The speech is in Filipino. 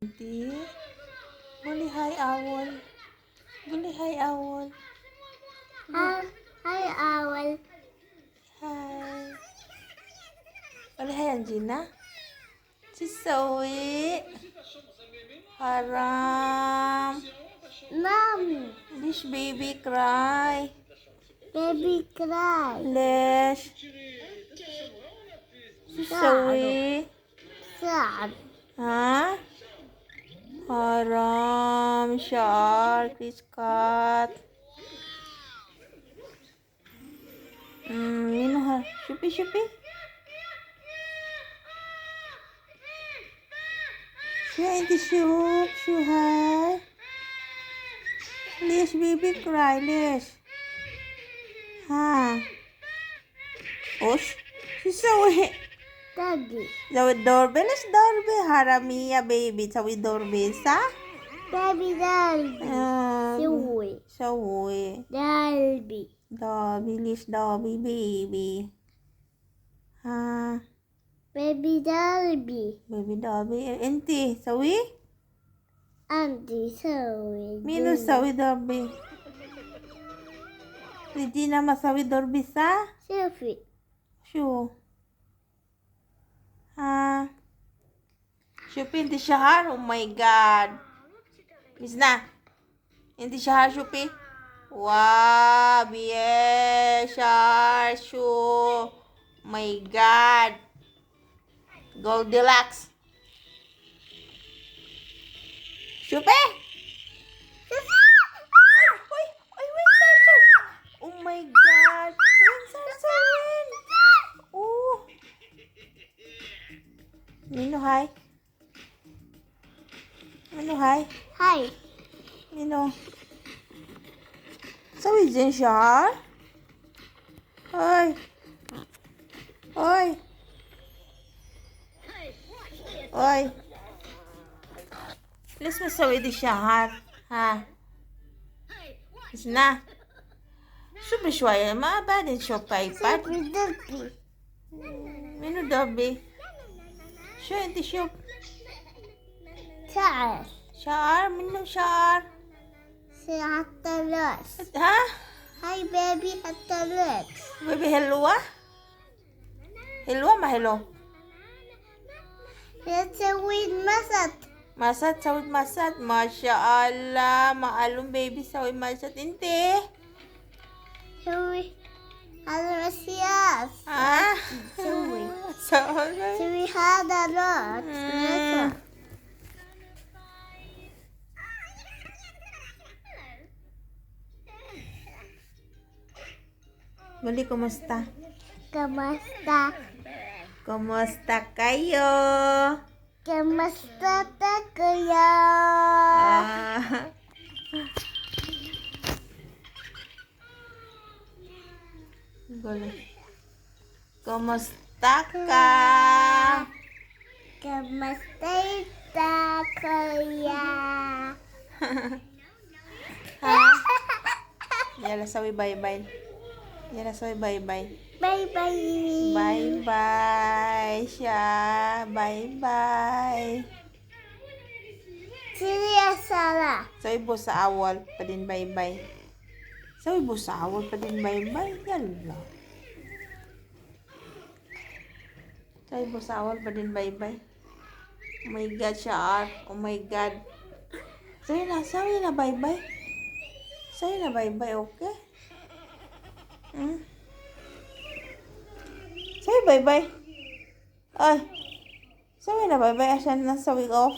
Di. Bully hi owl. Bully hi owl. Hi, owl. Hi. Bully hi Angina. She's so sweet. Haram. Mom, This baby cry. baby cry. Lesh. She's so sweet. Sad. Huh? Haram. Shark. This cat. Mino ha. Shupi shupi. Siya in the soup. Shuhay. Lish baby cry. Lish. Ha. Osh. She's so sweet. Daddy. Zawid doorbell is doorbell. Haramiya baby. Zawid doorbell sa? Baby Dalby. Sui. Sawi. Dalby. Dobby. Lish Dobby baby. Ha. Baby Dalby. Baby Dobby. Enti. Sawi? Auntie Sui. Mino sawi Dobby. Regina masawi Dobby sa? Sophie. Sure. Ha. Shupi hindi shahar. Oh my God. Miss na. Hindi shahar Shupi. Wow. Biye. Shahar. Shu. My God. Goldilocks. Shupi. Oy. Oy. Win Sarso. Oh my God. Win Sarso. Win. Oh. Mino hi. Mino hi. Hi. Mino. Sawi dyan siya? Hoy. Hoy. Hoy. Please masawi di siya ha. Is na. Super shwaya. Maaba din siya pa ipad. Sophie Dalby. Mino Dobby. Siya hindi siya. Charles. Shar. Mino Shar. Si Hatalos. Ha? Hi, baby Hatalos. Baby helwa? Helwa ma hello? It's a weed masat. Masat, sawit masat. Masya Allah. Maalong baby sawit masat. Inte. Sui. Alasias. Ha? Sui. Sorry. Sui Hatalos. Bali, kumusta? Kamusta? Kumusta kayo? Kamusta ta kuya? Ah. Gulo. Kumusta ka? Kamusta ta kuya? Ha? Yala sawi bye-bye. Yala sawi bye-bye. Bye-bye. Bye-bye siya. Bye-bye. Siriya Sara. Sabi po sa awal pa din bye-bye. Sabi po sa awal pa din bye-bye. Yala. Sabi po sa awal pa din bye-bye. Oh my God, Shar. Oh my God. Sabi na bye-bye. Sabi na bye-bye, okay? Sabi bye-bye. Ay. Sabi na bye-bye. Asan na sa week off?